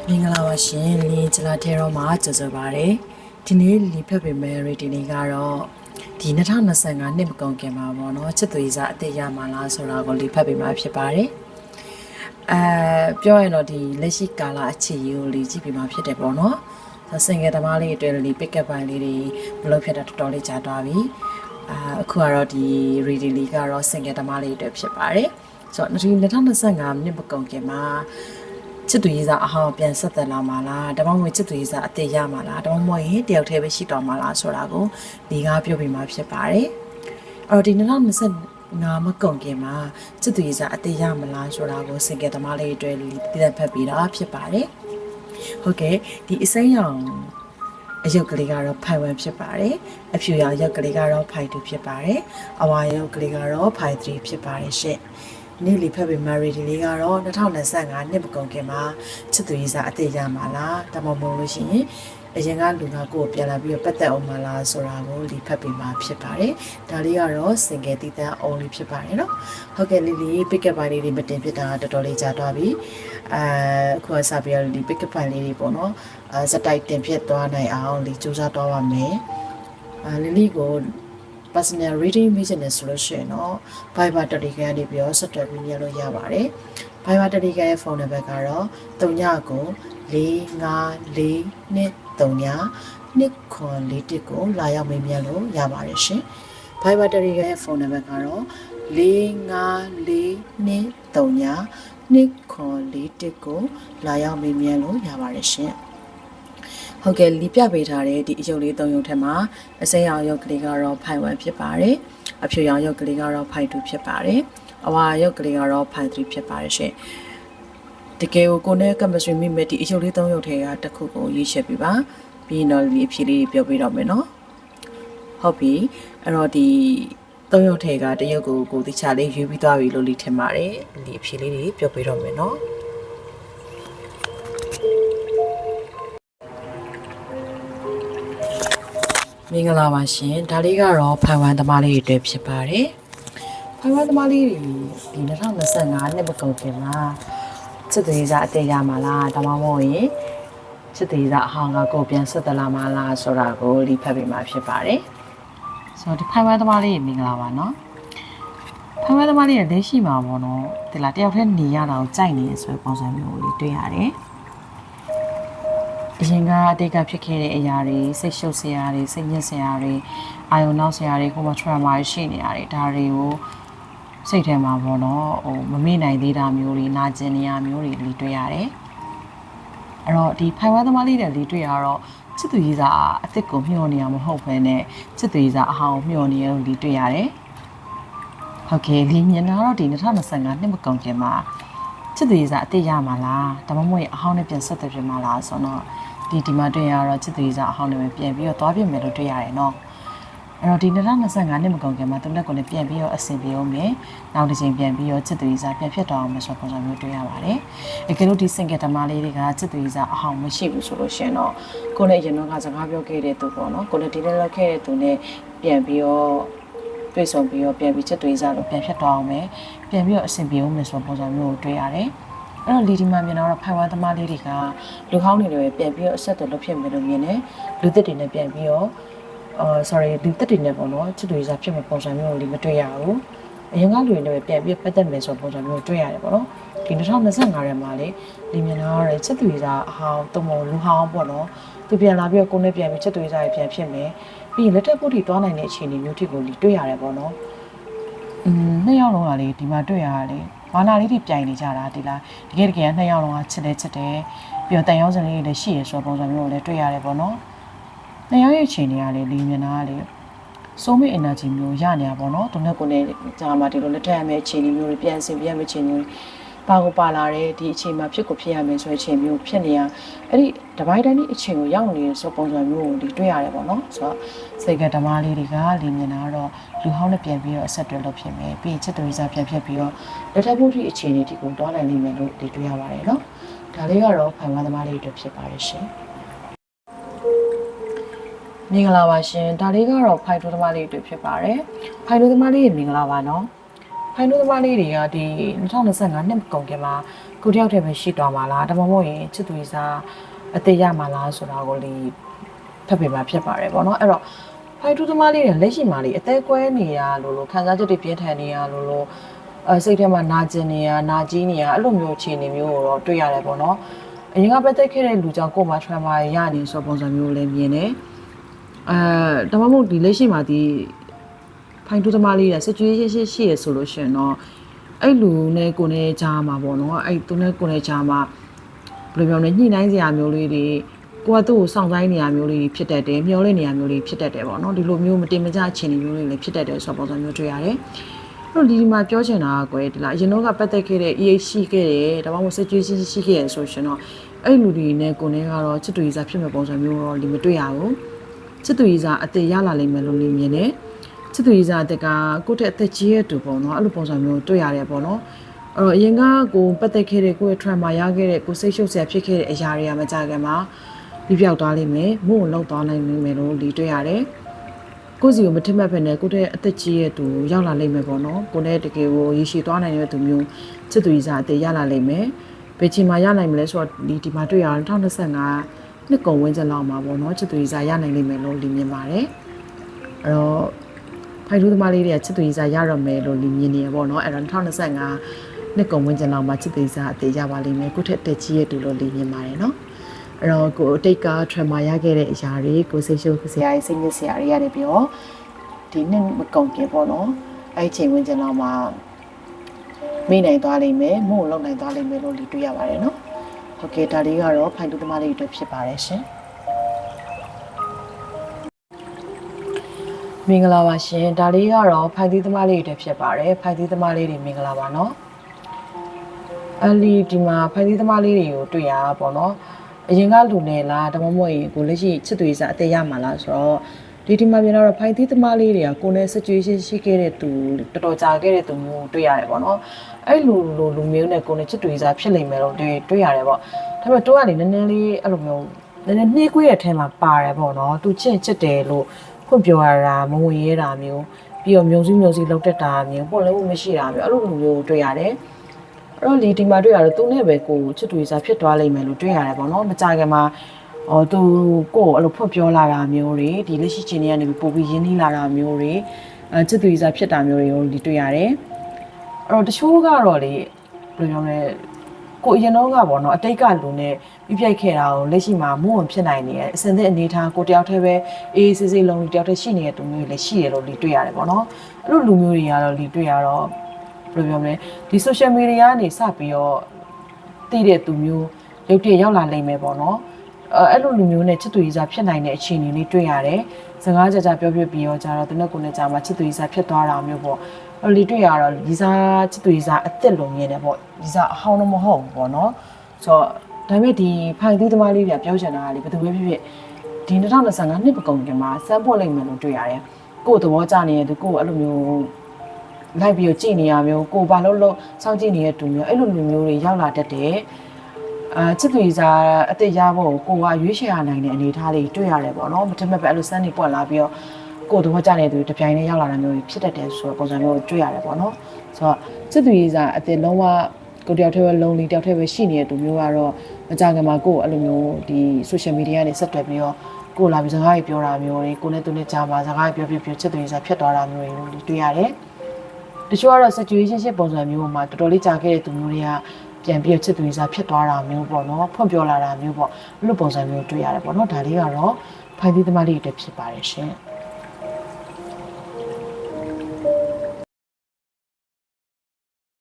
မင်္ဂလာပါရှင်လင်းချလာထဲတော့မှာကြိုဆိုပါရစေဒီနေ့လီဖက်ပေမဲ့ရီဒီနေ့ကတော့ဒီ2025နှစ်မကုန်ခင်မှာပေါ့နော်ချစ်သူရေးစားအသေးရမှာလားဆိုတာကိုလီဖက်ပေမှာဖြစ်ပါတယ်ပြောရင်တော့ဒီလက်ရှိကာလအခြေအကိုလီကြည့်ပေမှာဖြစ်တယ်ပေါ့နော်စင်ငယ်သမားလေးအတွက်လီ pick up ပိုင်းလေးတွေဘလို့ဖြစ်တာတော်တော်လေးကြာသွားပြီအခုကတော့ဒီ ready လေးကတော့စင်ငယ်သမားလေးအတွက်ဖြစ်ပါတယ်ဆိုတော့2025နှစ်မကုန်ခင်မှာချစ်သူရေးစားအဟောင်းပြန်ဆက်သက်လာမှာလားတပောင်းဝင်ချစ်သူရေးစားအသေးရမှာလားတပောင်းမဟုတ်ရင်တယောက်တည်းပဲရှိတော်မှာလားဆိုတာကိုဒီကားပြောပြမှာဖြစ်ပါတယ်အဲ့တော့ဒီ2025မကုန်ခင်မှာချစ်သူရေးစားအသေးရမလားဆိုတာကိုစင်ကယ်သမားလေးတွေတည်ဖက်ပြီးတာဖြစ်ပါတယ်ဟုတ်ကဲ့ဒီအစိမ်းရောင်အရုပ်ကလေးကတော့ဖိုင်1ဖြစ်ပါတယ်အဖြူရောင်ရုပ်ကလေးကတော့ဖိုင်2ဖြစ်ပါတယ်အဝါရုပ်ကလေးကတော့ဖိုင်3ဖြစ်ပါတယ်ရှင့်နေ့လီဖက်ပေမာရီဒီလေးကတော့2025နှစ်မကုန်ခင်မှာချစ်သူရေးစားအသေးရမှာလားဒါမှမဟုတ်လို့ရှိရင်အရင်ကလူကကိုပြန်လာပြီးတော့ပတ်သက်အောင်မလားဆိုတာကိုလီဖက်ပေမှာဖြစ်ပါတယ်ဒါလေးကတော့စင်ကယ်တီးတန်းအောင်လေးဖြစ်ပါတယ်နော်ဟုတ်ကဲ့လီ pick up ပိုင်းလေးတွေမတင်ဖြစ်တာတော်တော်လေးကြာသွားပြီအခုအစားပြရလီ pick up ပိုင်းလေးတွေပေါ့နော်စတိုက်တင်ဖြစ်သွားနိုင်အောင်လီစူးစမ်းသွားပါမယ်လီကိုpersonal reading business ဆိုလို့ရှိရင်တော့ Viber Telegram နေပြီးတော့ဆက်သွယ်ပြီးရလို့ရပါတယ်။ Viber Telegram ရဲ့ဖုန်းနံပါတ်ကတော့3994423924ကိုလာရောက်မေးမြန်းလို့ရပါတယ်ရှင်။ Viber Telegram ရဲ့ဖုန်းနံပါတ်ကတော့39423924ကိုလာရောက်မေးမြန်းလို့ရပါတယ်ရှင်။ဟုတ်ကဲ့လီပြပေးထားတဲ့ဒီအယုတ်လေး၃ယုတ်ထက်မှာအစိမ်းရောင်ယုတ်ကလေးကတော့ဖိုင်1ဖြစ်ပါတယ်အဖြူရောင်ယုတ်ကလေးကတော့ဖိုင်2ဖြစ်ပါတယ်အဝါယုတ်ကလေးကတော့ဖိုင်3ဖြစ်ပါတယ်ရှင်တကယ်ကိုနဲ့ chemistry မိမဲ့ဒီအယုတ်လေး၃ယုတ်ထဲကတစ်ခုကိုရေးချက်ပြပါပြီးရင်တော့ဒီအဖြေလေးပြောပြတော့မယ်နော်ဟုတ်ပြီအဲ့တော့ဒီ၃ယုတ်ထဲကတရုတ်ကိုတခြားလေးရွေးပြီးသွားပြီလို့လီထင်ပါတယ်ဒီအဖြေလေးတွေပြောပြတော့မယ်နော်မင်္ဂလာပါရှင်ဒါလေးကတော့ဖိုင်1သမားလေးတွေဖြစ်ပါတယ်ဖိုင်1သမားလေးတွေဒီ2025နှစ်မကုန်ခင်မှာချစ်သူရေးစားအသေးရမှာလားဒါမှမဟုတ်ရင်ချစ်သူရေးစားအဟောင်းကကိုပြန်ဆက်သက်လာမှာလားဆိုတာကိုလီဖတ်ပေးမှာဖြစ်ပါတယ်ဆိုတော့ဒီဖိုင်1သမားလေးမင်္ဂလာပါနော်ဖိုင်1သမားလေးရဲ့လက်ရှိမှာပေါ့နော်ဒီလားတယောက်တည်းနေရတာကိုကြိုက်နေဆိုတဲ့ပုံစံမျိုးလေးတွေ့ရတယ်အရင်ကအတိတ်ကဖြစ်ခဲ့တဲ့အရာတွေစိတ်ရှုပ်စရာတွေစိတ်ညစ်စရာတွေအာယုံနောက်စရာတွေကိုမှ trauma ရှိနေရတယ်ဒါတွေကိုစိတ်ထဲမှာပေါ့နော်မမေ့နိုင်သေးတာမျိုးတွေနာကျင်နေရမျိုးတွေလီတွေ့ရတယ်အဲ့တော့ဒီဖိုင်ဝါသမားလေးတွေလီတွေ့ရတော့ချစ်သူရေးစားအစ်စ်ကိုမျှော်နေရမဟုတ်ဘဲနဲ့ချစ်သူရေးစားအဟောင်းမျှော်နေရလို့လီတွေ့ရတယ်ဟုတ်ကဲ့လီမြင်တော့ဒီ2025နှစ်မကုန်ခင်မှာချစ်သူရေးစားအစ်စ်ရမှာလားဒါမှမဟုတ်အဟောင်းနဲ့ပြန်ဆက်သက်ပြမှာလားဆိုတော့ဒီမှာတွေ့ရတော့ချစ်သူရေးစားအဟောင်းနဲ့ပြန်ပြီးတော့သွားပြမယ်လို့တွေ့ရတယ်နော်အဲ့တော့ဒီ2025နှစ်မကုန်ခင်မှာသူလက်ကိုလည်းပြန်ပြီးတော့အဆင်ပြေအောင်မယ်နောက်တစ်ချိန်ပြန်ပြီးတော့ချစ်သူရေးစားပြန်ဖြစ်တော့အောင်မဆိုပုံစံမျိုးတွေ့ရပါတယ်တကယ်လို့ဒီစင်ကယ်ဓမ္မလေးတွေကချစ်သူရေးစားအဟောင်းမရှိဘူးဆိုလို့ရှင်တော့ကိုယ်နဲ့ရင်တော့ကစကားပြောခဲ့တဲ့သူပေါ့နော်ကိုယ်နဲ့ဒီနေ့လောက်ခဲ့တဲ့သူနဲ့ပြန်ပြီးတော့တွေ့ဆုံပြီးတော့ပြန်ပြီးချစ်သူရေးစားလို့ပြန်ဖြစ်တော့အောင်မယ်ပြန်ပြီးတော့အဆင်ပြေအောင်မဆိုပုံစံမျိုးကိုတွေ့ရတယ်အဲ့တော့လီဒီမှာမြင်တော့ဖိုင်ဝါသမားလေးတွေကလူဟောင်းတွေလည်းပြန်ပြီးတော့အဆက်တော်လုပ်ဖြစ်မယ်လို့မြင်တယ်လူသစ်တွေနဲ့ပြန်ပြီးတော့sorry လူသစ်တွေနဲ့ပေါ့နော်ချစ်သူရေးစားဖြစ်မဲ့ပုံစံမျိုးကိုလီမတွေ့ရဘူးအရင်ကလူတွေနဲ့ပြန်ပြီးပတ်သက်မယ်ဆိုပုံစံမျိုးတွေ့ရတယ်ပေါ့နော်ဒီ2025ထဲမှာလေလီမြင်တော့ချစ်သူရေးစားအဟောင်းတုံမလူဟောင်းပေါ့နော်သူပြန်လာပြီးတော့ကိုယ်နဲ့ပြန်ပြီးချစ်သူရေးစားတွေပြန်ဖြစ်မယ်ပြီးရင်လက်ထက်ပုတ်တီတွားနိုင်တဲ့အခြေအနေမျိုးထိကိုလီတွေ့ရတယ်ပေါ့နော်နှစ်ယောက်လုံးကလေဒီမှာတွေ့ရတာလေဘာနာလေးတွေပြိုင်နေကြတာဒီလားတကယ်နှစ်ယောက်လုံးကချစ်တယ်ပြီးတော့တန်ရောစံလေးတွေလည်းရှိရဆိုပုံစံမျိုးကိုလည်းတွေ့ရတယ်ပေါ့နော်နှစ်ယောက်ရဲ့ချိန်တွေကလေလီမြင်တာကလေစိုးမေး energy မျိုးရနေတာပေါ့နော်သူနဲ့ကိုယ်နဲ့ကြာမှာဒီလိုလက်ထက်ရမယ့်ချိန်မျိုးတွေပြန်ဆင်ပြရမယ့်ချိန်မျိုးပါကိုပါလာတဲ့ဒီအချိန်မှာဖြစ်ကိုဖြစ်ရမယ်ဆိုတဲ့ချိန်မျိုးဖြစ်နေရအဲ့ဒီတပိုင်းတိုင်းဒီအချိန်ကိုရောက်နေတဲ့ဆိုပုံစံမျိုးကိုဒီတွေ့ရတယ်ပေါ့နော်ဆိုတော့စိတ်ကဓမ္မလေးတွေကလီမြင်တာကတော့လူဟောင်းနဲ့ပြန်ပြီးတော့အဆက်တွဲလုပ်ဖြစ်မယ်ပြီးရင်ချစ်သူရေးစားပြန်ဖြစ်ပြီးတော့လက်ထပ်ဖို့ဒီအခြေအနေဒီကိုတွားနိုင်လိမ့်မယ်လို့ဒီတွေ့ရပါတယ်နော်ဒါလေးကတော့ဖိုင်ဝါသမားလေးတွေဖြစ်ပါတယ်ရှင်မင်္ဂလာပါရှင်ဒါလေးကတော့ဖိုင်တိုသမားလေးတွေဖြစ်ပါတယ်ဖိုင်တိုသမားလေးရေမင်္ဂလာပါနော် ဖိုင်တို့သမားလေးတွေကဒီ2025နှစ်ကုန်ကမှာကိုတယောက်တည်းပဲရှိသွားမှာလားဒါမှမဟုတ်ရင်ချစ်သူရေးစားအသေးရမှာလားဆိုတာကိုလေဖတ်ပြမှာဖြစ်ပါတယ်ပေါ့နော်အဲ့တော့ဖိုင်တို့သမားလေးတွေလက်ရှိမှာလေအသေးကွဲနေရလို့ခံစားချက်တွေပြင်းထန်နေရလို့စိတ်ထဲမှာနာကျင်နေရနာကြီးနေရအဲ့လိုမျိုးအခြေအနေမျိုးကိုတော့တွေ့ရတယ်ပေါ့နော်အရင်ကပတ်သက်ခဲ့တဲ့လူကြောင့်ကိုယ်မှာ trauma ရနေဆိုပုံစံမျိုးလည်းမြင်တယ်ဒါမှမဟုတ်ဒီလက်ရှိမှာဒီဖိုင်တူသမားလေးရ situation ရှိရဆိုလို့ရှိရင်တော့အဲ့လူနဲ့ကိုယ်နဲ့ကြားမှာပေါ့နော်အဲ့သူနဲ့ကိုယ်နဲ့ကြားမှာဘယ်လိုပြောလဲညှိနှိုင်းစရာမျိုးလေးတွေကိုကသူ့ကိုစောင့်ဆိုင်နေရမျိုးလေးဖြစ်တတ်တယ်မျောလင့်နေရမျိုးလေးဖြစ်တတ်တယ်ပေါ့နော်ဒီလိုမျိုးမတင်မကျအခြေအနေမျိုးလေးလည်းဖြစ်တတ်တယ်ဆိုတော့ပုံစံမျိုးတွေ့ရတယ်အဲ့တော့ဒီမှာပြောချင်တာကွယ်ဒီလားအရင်တော့ကပတ်သက်ခဲ့တဲ့ EH ရှိခဲ့တယ်ဒါမှမဟုတ် situation ရှိခဲ့ရဆိုရှင်တော့အဲ့လူတွေနဲ့ကိုယ်နဲ့ကတော့ချစ်တူရေးစားဖြစ်မဲ့ပုံစံမျိုးတော့ဒီမတွေ့ရဘူးချစ်သူရေးစားအသေးရလာလိမ့်မယ်လို့မြင်တယ်ချစ်သူရေးစားအသက်ကကိုယ့်တဲ့အသက်ကြီးရဲ့တူပေါ့နော်အဲ့လိုပုံစံမျိုးတွေ့ရတယ်ပေါ့နော်အဲ့တော့အရင်ကကိုပတ်သက်ခဲ့တဲ့ကိုယ့်ရဲ့ trauma ရခဲ့တဲ့ကိုစိတ်ရှုပ်စရာဖြစ်ခဲ့တဲ့အရာတွေကမကြခင်မှာပြီးပြောက်သွားလိမ့်မယ်မို့ကိုလောက်သွားနိုင်မယ်လို့ဒီတွေ့ရတယ်ကိုစီကိုမထင်မှတ်ပဲနဲ့ကိုယ့်တဲ့အသက်ကြီးရဲ့တူရောက်လာလိမ့်မယ်ပေါ့နော်ကိုနဲ့တကယ်ကိုရရှိသွားနိုင်တဲ့သူမျိုးချစ်သူရေးစားအသေးရလာလိမ့်မယ်ဘယ်ချိန်မှရနိုင်မလဲဆိုတော့ဒီမှာတွေ့ရအောင်2025နှစ်ကုန်ဝန်းကျင်လောက်မှာပေါ့နော်ချစ်သူရေးစားရနိုင်လိမ့်မယ်လို့မြင်ပါတယ်အဲ့တော့ဖိုင်လူသမားလေးတွေကချစ်သူရေးစားရတော့မယ်လို့မြင်နေရပေါ့နော်အဲ့တော့2025နှစ်ကုန်ဝန်းကျင်လောက်မှာချစ်သူရေးစားအသေးရပါလိမ့်မယ်ကိုယ့်ထက်တက်ကြီးရဲ့တူလို့မြင်ပါတယ်နော်အဲ့တော့ကိုအတိတ်က trauma ရခဲ့တဲ့အရာတွေကိုစိတ်ရှုပ်စရာစိတ်ညစ်စရာတွေရတယ်ပြီးတော့ဒီနှစ်မကုန်ခင်ပေါ့နော်အဲ့ချိန်ဝန်းကျင်လောက်မှာမိနိုင်သွားလိမ့်မယ်မို့လုံနိုင်သွားလိမ့်မယ်လို့တွေ့ရပါတယ်နော်ဟုတ်ကဲ့ဒါလေးကတော့ဖိုင်တူသမားလေးတွေဖြစ်ပါတယ်ရှင်မင်္ဂလာပါရှင်ဒါလေးကတော့ဖိုင်တူသမားလေးတွေဖြစ်ပါတယ်ဖိုင်တူသမားလေးတွေမင်္ဂလာပါနော်အဲ့ဒီမှာဖိုင်တူသမားလေးတွေကိုတွေ့ရတာပေါ့နော်အရင်ကလူနေလားဒါမှမဟုတ်ရင်ကိုလက်ရှိချစ်သူရေးစားအသေးရမှာလားဆိုတော့ဒီမှာပြန်တော့ဖိုင်တီးသမားလေးတွေကကိုယ်နဲ့ situation ရှိခဲ့တဲ့သူတော်တော်ကြာခဲ့တဲ့သူမျိုးတွေ့ရတယ်ပေါ့နော်အဲ့လူမျိုးနဲ့ကိုယ်နဲ့ချစ်သူရေးစားဖြစ်လိမ့်မယ်လို့တွေ့ရတယ်ပေါ့ဒါပေမဲ့တော့ကနေနည်းနည်းလေးအဲ့လိုမျိုးနည်းနည်းနှေးကွေးတဲ့အထဲမှာပါတယ်ပေါ့နော်သူချစ်တယ်လို့ဖွင့်ပြောရတာမဝင်ရဲတာမျိုးပြီးတော့မျိုးစုလောက်တက်တာမျိုးပေါ့လည်းမရှိတာမျိုးအဲ့လိုမျိုးတွေ့ရတယ်အဲ့တော့ဒီမှာတွေ့ရတော့သူနဲ့ပဲကိုချစ်သူရေးစားဖြစ်သွားလိမ့်မယ်လို့တွေ့ရတယ်ပေါ့နော်မကြခင်မှာသူကိုအဲ့လိုဖွင့်ပြောလာတာမျိုးတွေဒီလက်ရှိချိန်တွေကနေပို့ပြီးရင်းနှီးလာတာမျိုးတွေချစ်သူရေးစားဖြစ်တာမျိုးတွေကိုဒီတွေ့ရတယ်အဲ့တော့တချို့ကတော့လေဘယ်လိုပြောမလဲကိုအရင်တော့ကပေါ့နော်အတိတ်ကလူနဲ့ပြပြိုက်ခဲ့တာကိုလက်ရှိမှာမုံဝင်ဖြစ်နိုင်နေရဲ့အစင်သက်အနေထားကိုတယောက်တည်းပဲအေးစစ်စစ်လုံးတယောက်တည်းရှိနေတဲ့သူမျိုးတွေလည်းရှိရလို့ဒီတွေ့ရတယ်ပေါ့နော်အဲ့လိုလူမျိုးတွေကတော့ဒီတွေ့ရတော့ဘယ်လိုပြောမလဲဒီ social media ကနေစပြီးတော့တည်တဲ့သူမျိုးရုပ်တရက်ရောက်လာနိုင်မယ်ပေါ့နော်အဲ့လိုလူမျိုးနဲ့ချစ်သူရေးစားဖြစ်နိုင်တဲ့အခြေအနေလေးတွေ့ရတယ်။စကားကြကြပြောပြီးတော့ကြတော့သူနဲ့ကိုယ်နဲ့ကြာမှာချစ်သူရေးစားဖြစ်သွားတာမျိုးပေါ့။အဲ့လိုတွေ့ရတော့ရေးစားချစ်သူရေးစားအစ်စ်လုံးမြင်တယ်ပေါ့။ရေးစားအဟောင်းတော့မဟုတ်ဘူးပေါ့နော်။ဆိုတော့ဒါပေမဲ့ဒီဖိုင်သီးသမားလေးပြပြောချင်တာကလေဘယ်သူပဲဖြစ်ဖြစ်ဒီ2025နှစ်ပကုံကမှာစမ်းပွက်လိုက်မယ်လို့တွေ့ရတယ်။ကိုယ်သဘောကျနေတဲ့သူကိုယ်အဲ့လိုမျိုးလိုက်ပြီးတော့ကြည်နေရမျိုးကိုယ်ဘာလို့စောင့်ကြည့်နေတဲ့သူမျိုးအဲ့လိုလူမျိုးတွေရောက်လာတတ်တယ်။ချစ်သူရေးစားအသက်ရဖို့ကိုကရွေးချယ်ရနိုင်တဲ့အနေအထားလေးတွေ့ရတယ်ပေါ့နော်မထင်မှတ်ပဲအဲ့လိုစမ်းနေပွက်လာပြီးတော့ကိုတော့ကြတဲ့သူတပြိုင်တည်းရောက်လာတဲ့မျိုးဖြစ်တတ်တယ်ဆိုတော့ပုံစံမျိုးတွေ့ရတယ်ပေါ့နော်ဆိုတော့ချစ်သူရေးစားအသက်လုံးဝကိုတယောက်တည်းပဲလုံးလီတယောက်တည်းပဲရှိနေတဲ့သူမျိုးကတော့မကြခင်မှာကိုအဲ့လိုမျိုးဒီ social media နဲ့ဆက်တွယ်ပြီးတော့ကိုလာပြီးစကားပြောတာမျိုးတွေကိုနဲ့သူနဲ့ကြားမှာစကားပြောချစ်သူရေးစားဖြစ်သွားတာမျိုးတွေတွေ့ရတယ်တချို့ကတော့ situation ရှစ်ပုံစံမျိုးမှာတော်တော်လေးကြာခဲ့တဲ့သူမျိုးတွေကပြန်ပြီးချစ်သူရေးစားဖြစ်သွားတာမျိုးပေါ့နော်ဖွင့်ပြောလာတာမျိုးပေါ့အဲ့လိုပုံစံမျိုးတွေ့ရတယ်ပေါ့နော်ဒါလေးကတော့ဖိုင်သီးသမားလေးတွေဖြစ်ပါတယ်ရှင်